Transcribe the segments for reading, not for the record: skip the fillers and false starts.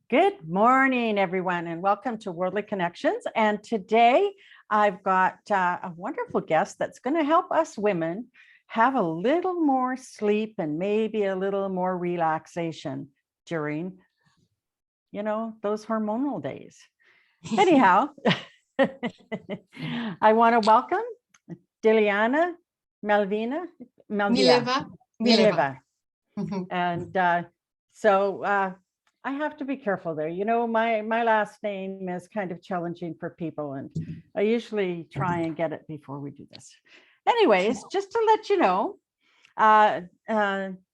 Good morning, everyone, and welcome to Worldly Connections. And today I've got a wonderful guest that's going to help us women have a little more sleep and maybe a little more relaxation during, those hormonal days. Anyhow, I want to welcome Deliana Melvina. Mileva. And so I have to be careful there. My last name is kind of challenging for people, and I usually try and get it before we do this. Anyways, just to let you know,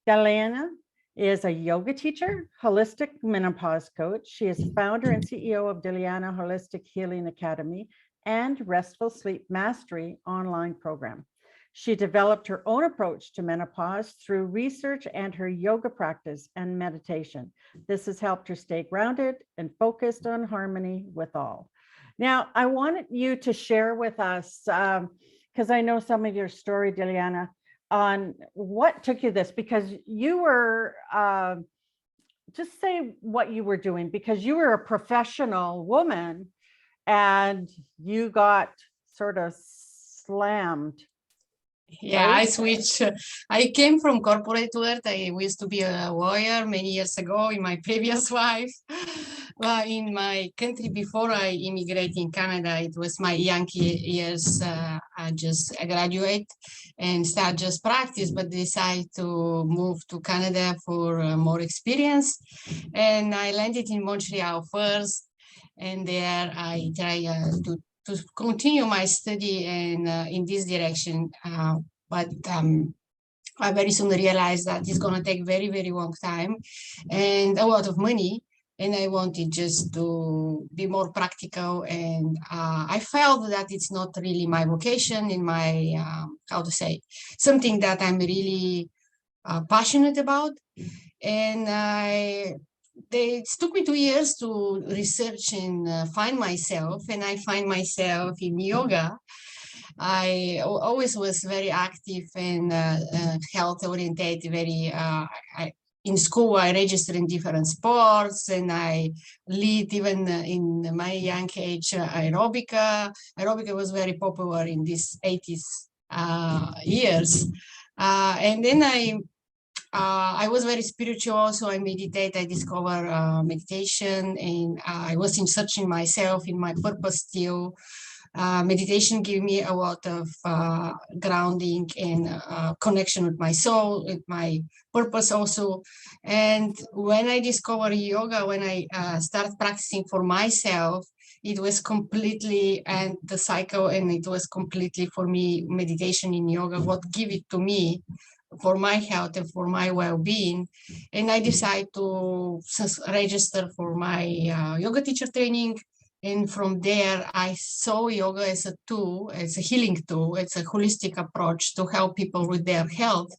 Deliana is a yoga teacher, holistic menopause coach. She is founder and CEO of Deliana Holistic Healing Academy and Restful Sleep Mastery online program. She developed her own approach to menopause through research and her yoga practice and meditation. This has helped her stay grounded and focused on harmony with all. Now, I wanted you to share with us, because I know some of your story, Deliana, on what took you this, because you were, just say what you were doing, because you were a professional woman and you got sort of slammed. Yeah, I switched. I came from corporate world. I used to be a lawyer many years ago in my previous life. Well, in my country before I immigrated in Canada, it was my young years. I just graduate and start just practice, but decide to move to Canada for more experience. And I landed in Montreal first, and there I try to continue my study and in this direction, but I very soon realized that it's going to take very, very long time and a lot of money, and I wanted just to be more practical, and I felt that it's not really my vocation in my, something that I'm really passionate about. And it took me 2 years to research and find myself, and I find myself in yoga. I always was very active and health oriented, in school, I registered in different sports, and I lead even in my young age aerobica. Aerobica was very popular in these 80s years. And then I was very spiritual, so I meditate. I discover meditation, and I was in searching myself in my purpose still. Meditation gave me a lot of grounding and connection with my soul, with my purpose also. And when I discovered yoga, when I started practicing for myself, it was completely, and the cycle, and it was completely for me, meditation in yoga, what give it to me for my health and for my well-being. And I decided to register for my yoga teacher training. And from there, I saw yoga as a tool, as a healing tool. It's a holistic approach to help people with their health,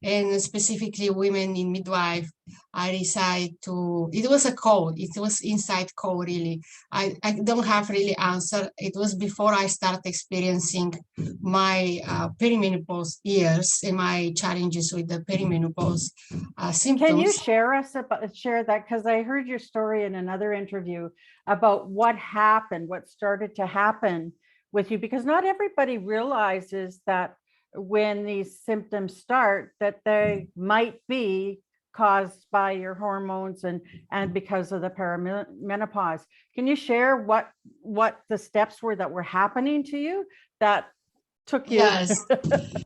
and specifically women in midlife. I decided to, it was a call, it was inside call really. I don't have really answer. It was before I started experiencing my perimenopause years and my challenges with the perimenopause symptoms. Can you share that? Because I heard your story in another interview about what happened, what started to happen with you, because not everybody realizes that when these symptoms start, that they might be caused by your hormones and because of the perimenopause. Can you share what the steps were that were happening to you that took you? Yes.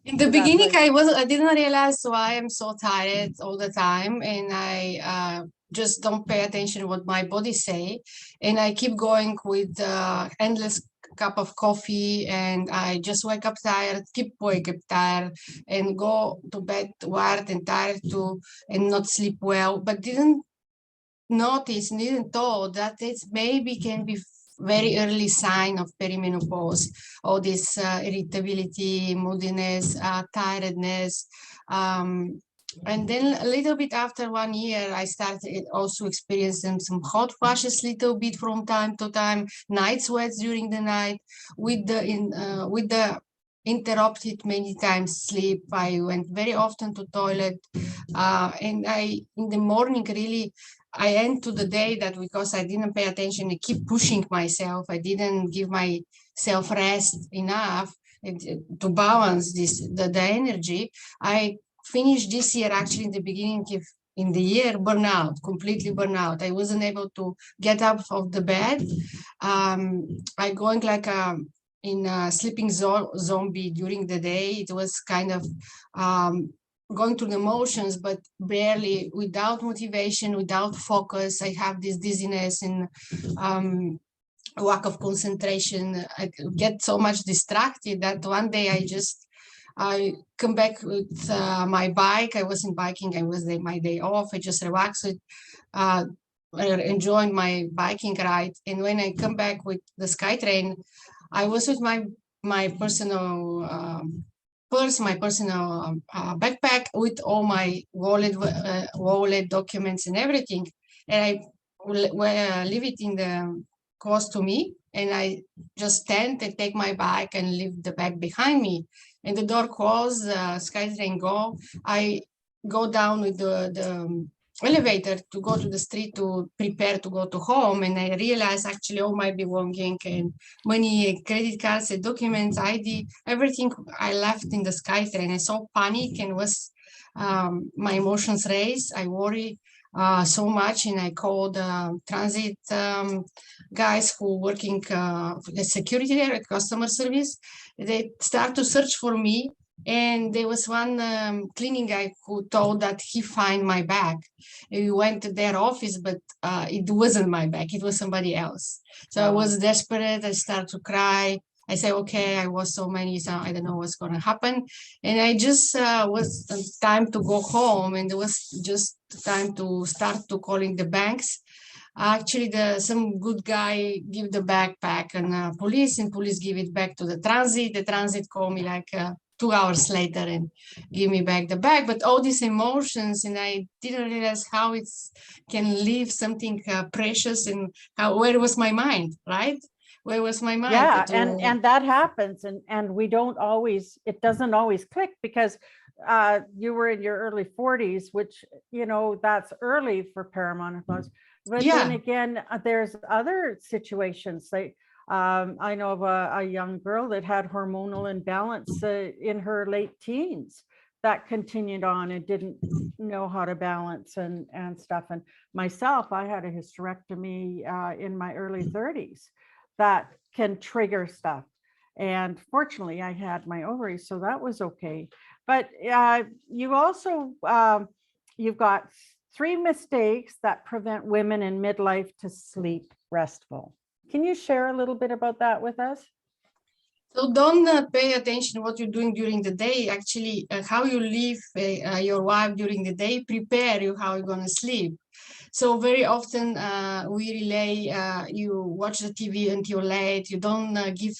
In the beginning, I didn't realize why I'm so tired all the time, and I just don't pay attention to what my body say, and I keep going with endless cup of coffee, and I just wake up tired, keep wake up tired, and go to bed wired and tired too, and not sleep well, but didn't thought that it maybe can be very early sign of perimenopause, all this irritability, moodiness, tiredness. And then a little bit after 1 year, I started also experiencing some hot flashes, little bit from time to time, night sweats during the night, with the interrupted many times sleep. I went very often to toilet, and I in the morning really I end to the day that because I didn't pay attention, I keep pushing myself. I didn't give myself rest enough to balance the energy. I finished this year actually in the beginning of in the year burnout, completely burnout. I wasn't able to get up of the bed. I going like in a sleeping zombie during the day. It was kind of going through the motions, but barely, without motivation, without focus. I have this dizziness and lack of concentration. I get so much distracted that one day I come back with my bike. I wasn't biking. I was my day off. I just relaxed with, enjoying my biking ride. And when I come back with the SkyTrain, I was with my personal purse, my personal backpack with all my wallet documents and everything. And I leave it in the close to me, and I just stand and take my bike and leave the bag behind me. And the door closed, SkyTrain go. I go down with the elevator to go to the street to prepare to go to home, and I realize actually all my belonging and money, credit cards, and documents, ID, everything I left in the SkyTrain. I saw panic and was my emotions raised. I worry so much, and I called transit guys who working the security there at customer service. They start to search for me, and there was one cleaning guy who told that he find my bag. We went to their office, but it wasn't my bag, it was somebody else. So I was desperate. I started to cry. I said, okay, I was so many, so I don't know what's going to happen. And I just was time to go home, and it was just time to start to calling the banks. Actually, some good guy give the backpack and police, and police give it back to the transit. The transit called me like 2 hours later and give me back the bag. But all these emotions, and I didn't realize how it can leave something precious, and where was my mind, right? Where was my mind? Yeah, and that happens, and we don't always, it doesn't always click, because you were in your early 40s, which, you know, that's early for perimenopause. But then again, there's other situations. Like I know of a young girl that had hormonal imbalance in her late teens that continued on and didn't know how to balance and stuff. And myself, I had a hysterectomy in my early 30s that can trigger stuff. And fortunately, I had my ovaries, so that was okay. But you also, you've got 3 mistakes that prevent women in midlife to sleep restful. Can you share a little bit about that with us? So don't pay attention what you're doing during the day. Actually, how you leave your wife during the day prepare you how you're going to sleep. So very often we relay, you watch the TV until late, you don't give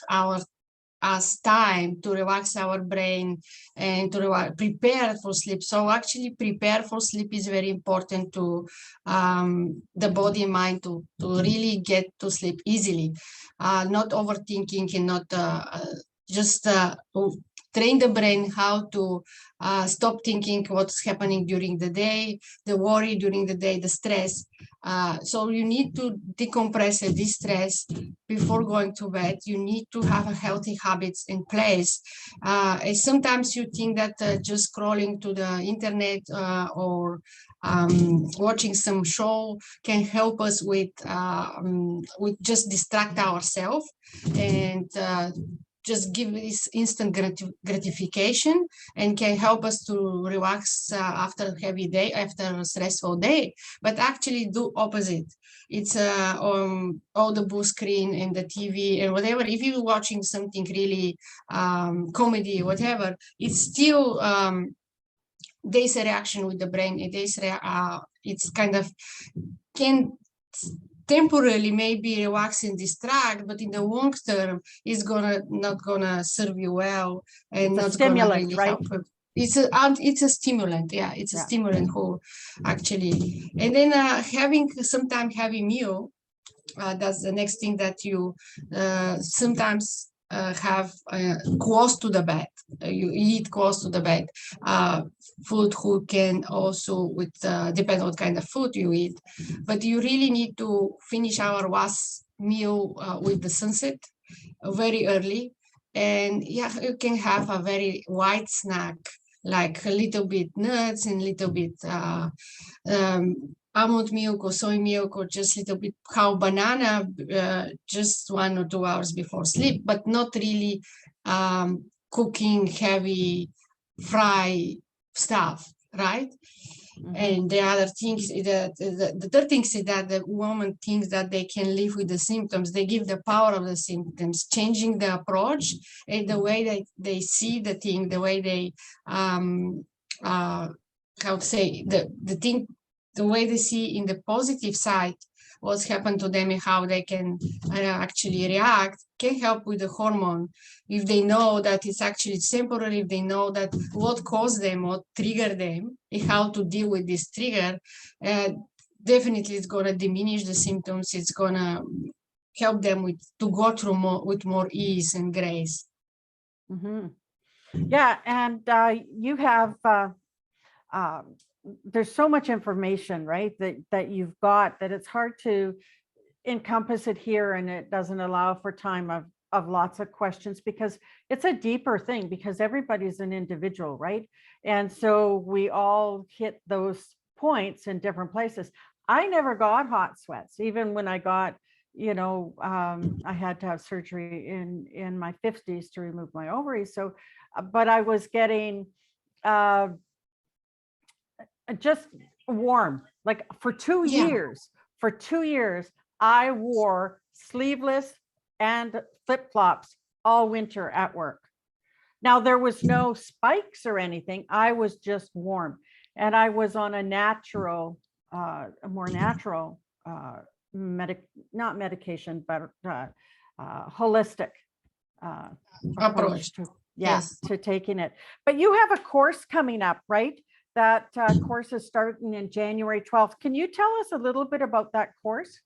us time to relax our brain and to prepare for sleep. So actually prepare for sleep is very important to the body and mind to really get to sleep easily, not overthinking and not just train the brain how to stop thinking what's happening during the day, the worry during the day, the stress. So you need to decompress and de-stress before going to bed. You need to have a healthy habits in place. And sometimes you think that just scrolling to the internet or watching some show can help us with just distract ourselves and just give this instant gratification, and can help us to relax after a heavy day, after a stressful day. But actually do opposite. It's all the blue screen and the TV and whatever. If you're watching something really comedy, whatever, it's still there's a reaction with the brain. It's kind of can temporarily maybe relax and distract, but in the long term, it's not gonna serve you well, and not gonna really help. It's a stimulant, yeah. It's a stimulant who actually, and then having sometime heavy meal. That's the next thing that you sometimes have close to the bed. You eat close to the bed. Food who can also with depend what kind of food you eat, but you really need to finish our last meal with the sunset very early. And yeah, you can have a very light snack, like a little bit nuts and little bit almond milk or soy milk, or just a little bit cow banana, just 1 or 2 hours before sleep, but not really cooking heavy fry stuff, right? And the other things that the third thing is that the woman thinks that they can live with the symptoms. They give the power of the symptoms, changing the approach and the way they see the thing, the way they how to say the thing, the way they see in the positive side what's happened to them and how they can actually react, can help with the hormone. If they know that it's actually temporary, if they know that what caused them, what triggered them, and how to deal with this trigger, definitely it's going to diminish the symptoms. It's going to help them to go through with more ease and grace. Yeah, and you have there's so much information, right, that you've got, that it's hard to encompass it here, and it doesn't allow for time of lots of questions, because it's a deeper thing, because everybody's an individual, right? And so we all hit those points in different places. I never got hot sweats, even when I got, I had to have surgery in my 50s to remove my ovaries. So, but I was getting just warm, like for 2 years. For 2 years, I wore sleeveless and flip-flops all winter at work. Now, there was no spikes or anything. I was just warm, and I was on a natural, a more natural not medication, but holistic approach to, to taking it. But you have a course coming up, right? That course is starting in January 12th. Can you tell us a little bit about that course?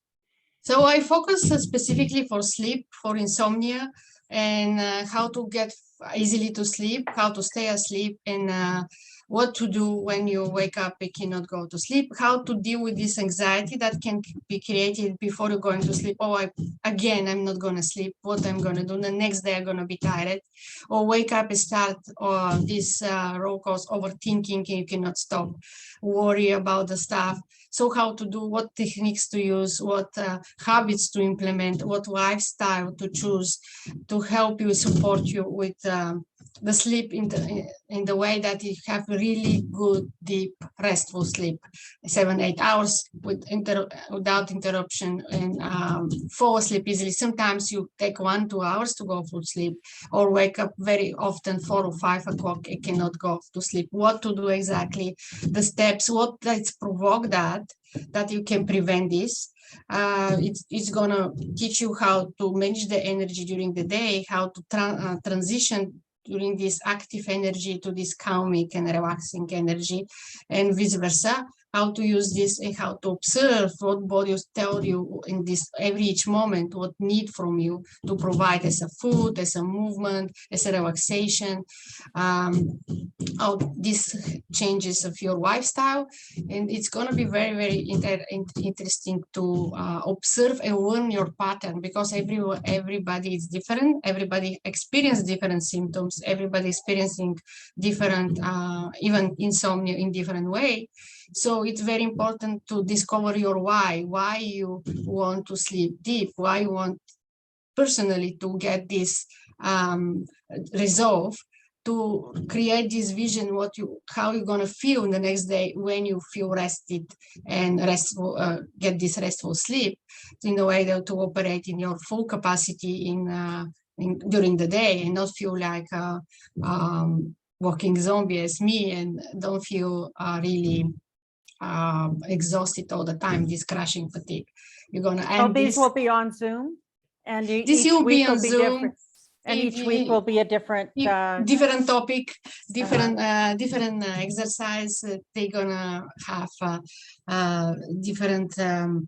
So I focus specifically for sleep, for insomnia, and how to get easily to sleep, how to stay asleep, and what to do when you wake up and cannot go to sleep, how to deal with this anxiety that can be created before you're going to sleep. Oh, I'm not going to sleep. What I'm going to do the next day, I'm going to be tired. Or wake up and start this roll calls overthinking, and you cannot stop, worry about the stuff. So how to do, what techniques to use, what habits to implement, what lifestyle to choose to help you, support you with the sleep in the way that you have really good, deep, restful sleep, 7-8 hours without interruption, and fall asleep easily. Sometimes you take 1-2 hours to go full sleep, or wake up very often 4 or 5 o'clock and cannot go to sleep. What to do exactly, the steps, what let's provoke that you can prevent this. It's gonna teach you how to manage the energy during the day, how to transition during this active energy to this calming and relaxing energy, and vice versa. How to use this and how to observe what bodies tell you in this each moment, what need from you to provide as a food, as a movement, as a relaxation, how this changes of your lifestyle. And it's going to be very, very interesting to observe and learn your pattern, because everybody is different. Everybody experiences different symptoms. Everybody experiencing different, even insomnia in different way. So it's very important to discover your why you want to sleep deep, why you want personally to get this resolve, to create this vision, how you're going to feel in the next day when you feel rested and restful, get this restful sleep, in a way that to operate in your full capacity during the day, and not feel like walking zombie as me, and don't feel really exhausted all the time, this crashing fatigue. You're going to end these will be on Zoom, and this will be on Zoom, different, and each week will be a different different topic, different different exercise. They're gonna have different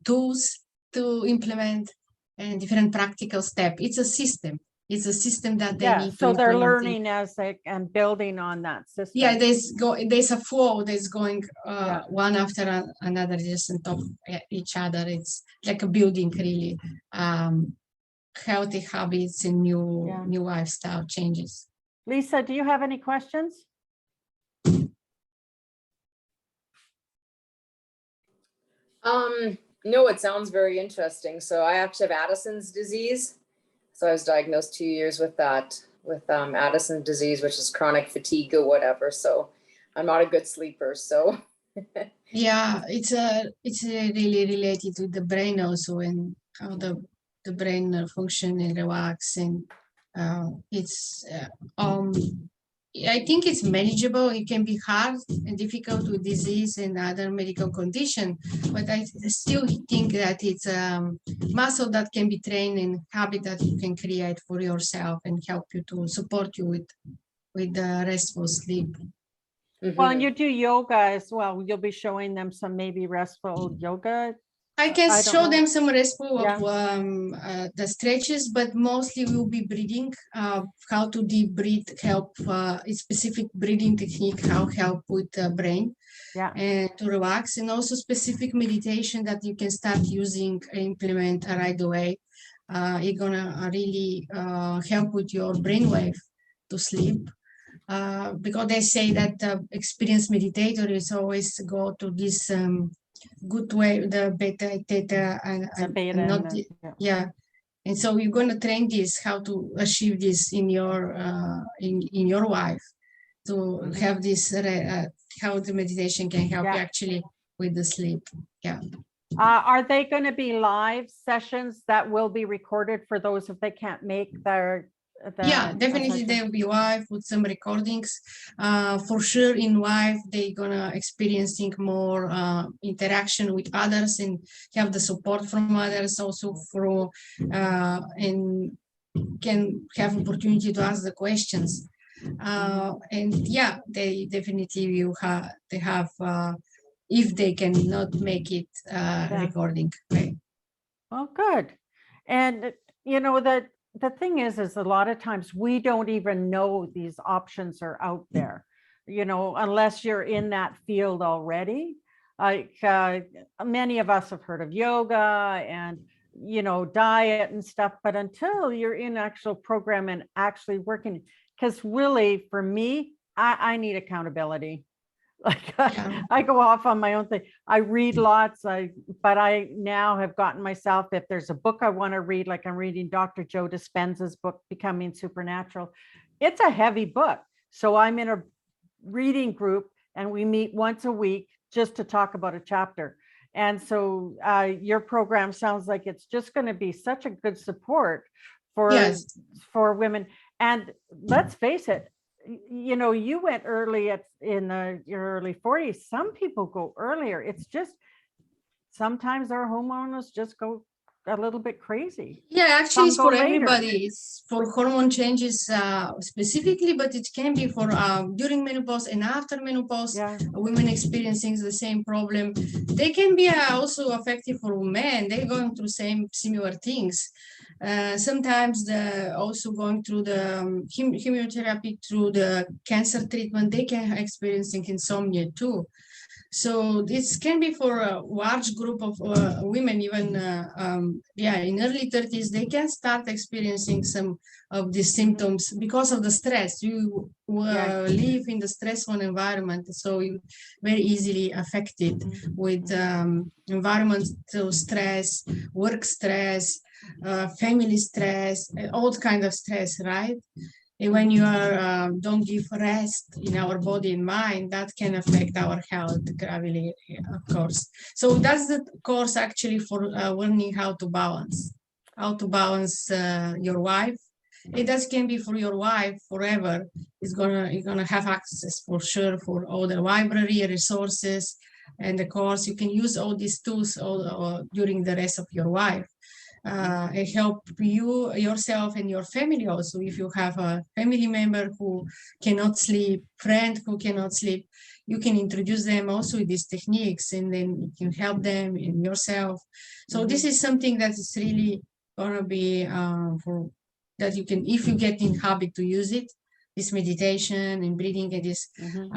tools to implement and different practical steps. It's a system. It's a system that they Yeah, need to so they're implement. learning as they and building on that system. Yeah, there's a flow that's going Yeah. one after another, just on top of each other. It's like a building, really. Healthy habits and new lifestyle changes. Lisa, do you have any questions? No, it sounds very interesting. So I actually have Addison's disease. So I was diagnosed 2 years with that, with Addison's disease, which is chronic fatigue or whatever. So I'm not a good sleeper. So yeah, it's really related to the brain also, and how the brain function and relax, and I think it's manageable. It can be hard and difficult with disease and other medical condition, but I still think that it's muscle that can be trained and habit that you can create for yourself and help you to support you with the restful sleep. Well, and you do yoga as well. You'll be showing them some maybe restful yoga. I can show them some restful Yeah. of the stretches, but mostly we'll be breathing, how to deep breathe, help a specific breathing technique, how help with the brain, and to relax, and also specific meditation that you can start using, implement right away. It's gonna really help with your brainwave to sleep. Because they say that experienced meditator is always go to this good way, the beta, theta, and not the, yeah. And so you're going to train this, how to achieve this in your life, to have this, how the meditation can help you actually with the sleep. Yeah. Are they going to be live sessions that will be recorded for those if they can't make their yeah, definitely they'll be live with some recordings. For sure, in live they're gonna experiencing more interaction with others and have the support from others also for and can have opportunity to ask the questions. And yeah, they definitely will have if they cannot make it recording. Right? Oh, good. And you know that the thing is a lot of times we don't even know these options are out there, you know, unless you're in that field already. Like many of us have heard of yoga and, you know, diet and stuff, but until you're in actual program and actually working, because really for me, I need accountability. Like I go off on my own thing. I read lots, but I now have gotten myself, if there's a book I want to read, like I'm reading Dr. Joe Dispenza's book, Becoming Supernatural. It's a heavy book. So I'm in a reading group and we meet once a week just to talk about a chapter. And so your program sounds like it's just going to be such a good support for women. And let's face it, you know, you went early in your early 40s. Some people go earlier. It's just sometimes our hormones just go a little bit crazy. Yeah, actually, it's for everybody. It's for hormone changes specifically, but it can be for during menopause and after menopause. Women experiencing the same problem. They can be also effective for men. They're going through similar things. Sometimes also going through the chemotherapy, through the cancer treatment, they can experiencing insomnia too. So this can be for a large group of women, even in early 30s, they can start experiencing some of these symptoms because of the stress. You live in the stressful environment, so you're very easily affected with environmental stress, work stress, family stress, all kinds of stress, right? And when you are don't give rest in our body and mind, that can affect our health gravely, of course. So that's the course actually for learning how to balance your life. It does can be for your wife forever. You're gonna have access for sure for all the library resources and the course. You can use all these tools during the rest of your life. And help you yourself and your family also. If you have a family member who cannot sleep, friend who cannot sleep, you can introduce them also with these techniques, and then you can help them and yourself. So this is something that is really gonna be for that you can, if you get in habit to use it, this meditation and breathing and this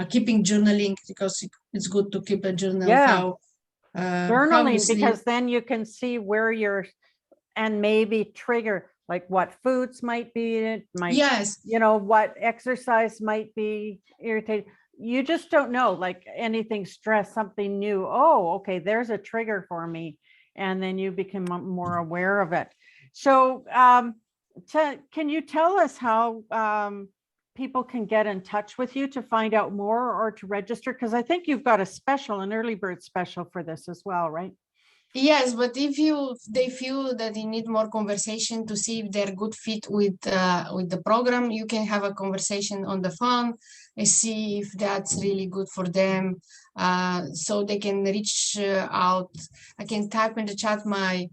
keeping journaling, because it's good to keep a journal. Yeah. How you Journaling, sleep. because then you can see where you're, and maybe trigger like what foods might be in it, might, Yes. you know, what exercise might be irritating. You just don't know, like anything stress, something new. Oh, okay, there's a trigger for me. And then you become more aware of it. So can you tell us how people can get in touch with you to find out more or to register? Because I think you've got a special, an early bird special for this as well, right? Yes, but if they feel that they need more conversation to see if they're good fit with the program, you can have a conversation on the phone and see if that's really good for them. So they can reach out. I can type in the chat my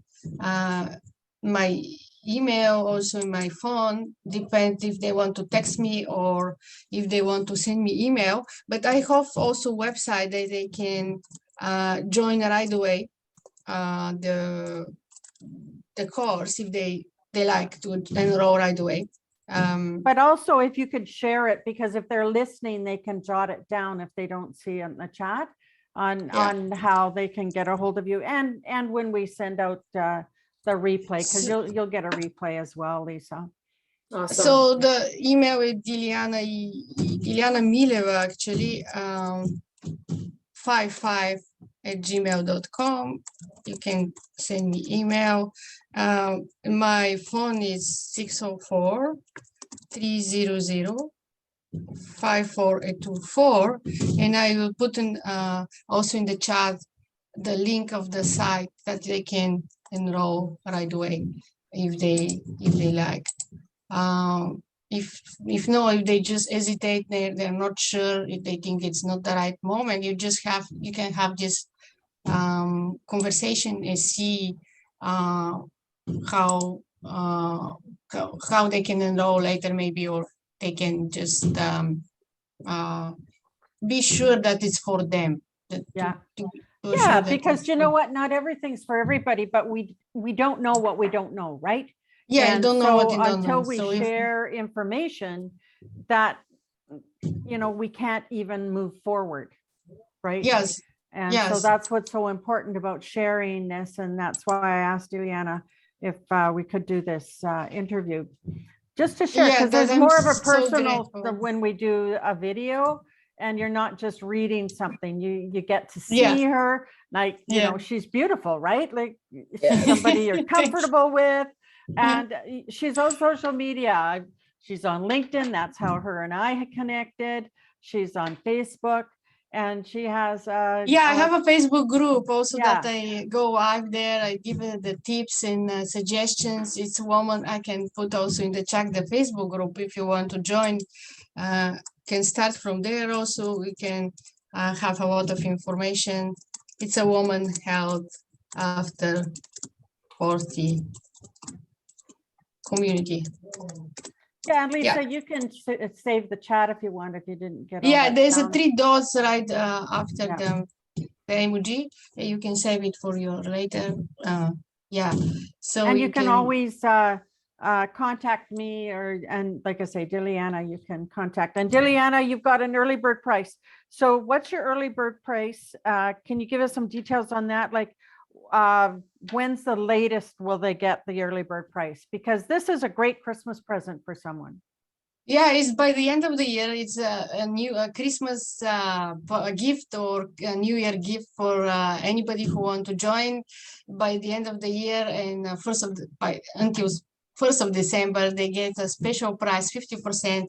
my email, also in my phone. Depends if they want to text me or if they want to send me email. But I have also website that they can join right away. The course if they like to enroll right away. But also if you could share it, because if they're listening, they can jot it down if they don't see it in the chat on how they can get a hold of you. And when we send out the replay, because you'll get a replay as well, Lisa. Awesome. So the email is Deliana Mileva, actually, 55@gmail.com. You can send me email. My phone is 604-300-54824, and I will put in also in the chat the link of the site that they can enroll right away if they like. If they just hesitate, they're not sure, if they think it's not the right moment, you can have this conversation and see how they can enroll later, maybe, or they can just be sure that it's for them. Yeah, because you know what, not everything's for everybody, but we don't know what we don't know, right? Yeah, and you don't know what you don't until know. we So share information that, you know, we can't even move forward, right? Yes. And so that's what's so important about sharing this. And that's why I asked Deliana if we could do this interview, just to share, because there's more of a personal when we do a video and you're not just reading something, you get to see her, like, you know, she's beautiful, right? Like she's somebody you're comfortable with. And she's on social media. She's on LinkedIn. That's how her and I connected. She's on Facebook. And she has I have a Facebook group also that I go live there. I give her the tips and suggestions. It's a woman. I can put also in the chat the Facebook group if you want to join. Can start from there also. We can have a lot of information. It's a woman health after 40 community. Yeah, and Lisa, you can save the chat if you want, if you didn't get there's a 3 dots right after the emoji. You can save it for your later. So and you can always contact me, and like I say, Deliana, you can contact. And Deliana, you've got an early bird price. So what's your early bird price? Can you give us some details on that? Like when's the latest will they get the early bird price? Because this is a great Christmas present for someone. Yeah, it's by the end of the year. It's a new Christmas gift or a New Year gift for anybody who want to join by the end of the year, and until 1st of December, they get a special price, 50%,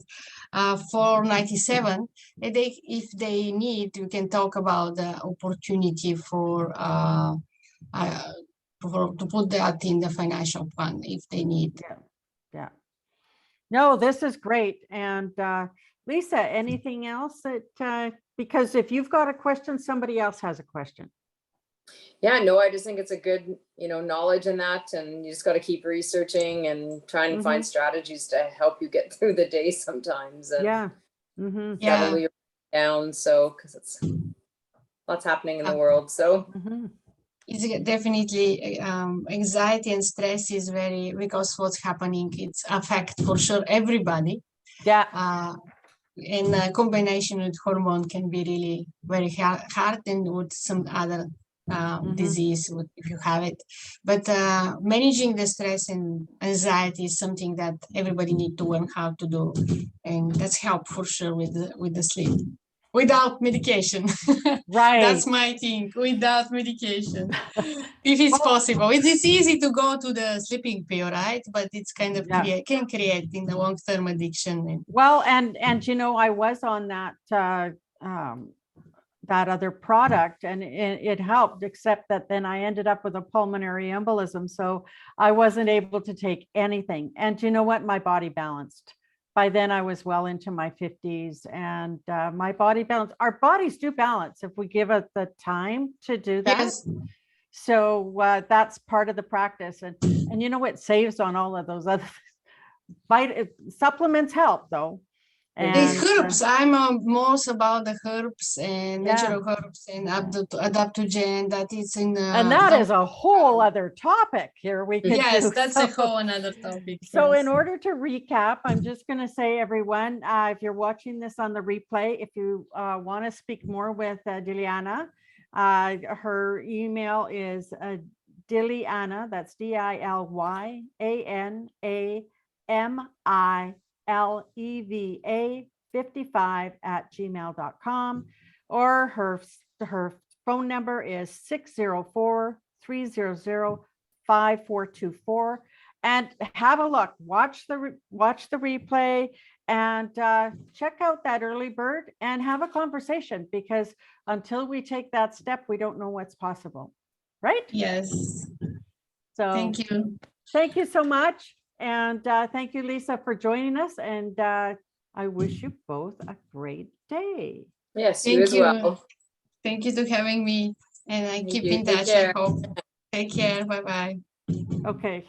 $497. And if they need, we can talk about the opportunity for to put that in the financial plan if they need. Yeah. No, this is great. And Lisa, anything else that, because if you've got a question, somebody else has a question. Yeah, no, I just think it's a good, knowledge in that, and you just got to keep researching and trying to find strategies to help you get through the day sometimes. And settle you down. So, because it's lots happening in the world. So It's definitely anxiety and stress is very, because what's happening, it's affect for sure everybody. Yeah. And combination with hormone can be really very hard, and with some other disease if you have it. But managing the stress and anxiety is something that everybody need to learn how to do, and that's help for sure with the sleep. Without medication. Right. That's my thing, without medication. If it's possible. It is easy to go to the sleeping pill, right? But it's kind of can create in the long-term addiction. Well, and you know, I was on that that other product, and it helped, except that then I ended up with a pulmonary embolism. So I wasn't able to take anything. And you know what? My body balanced. By then I was well into my 50s, and my body balance. Our bodies do balance if we give it the time to do that. Yes. So that's part of the practice. And you know what, saves on all of those other supplements help though. And the herbs, I'm most about the herbs and natural herbs and adaptogen that is in and that is a whole other topic here we could do. That's a whole another topic. So in order to recap, I'm just going to say, everyone, if you're watching this on the replay, if you want to speak more with Deliana, her email is Deliana, that's DILYANAMILEVA 55@gmail.com, or her phone number is 604-300-5424. And have a look, watch the replay, and check out that early bird and have a conversation, because until we take that step, we don't know what's possible, right? Yes. So thank you so much. And thank you, Lisa, for joining us. And I wish you both a great day. Yes, you as well. Thank you for having me, and I keep in touch. I hope. Take care. Bye-bye. Okay.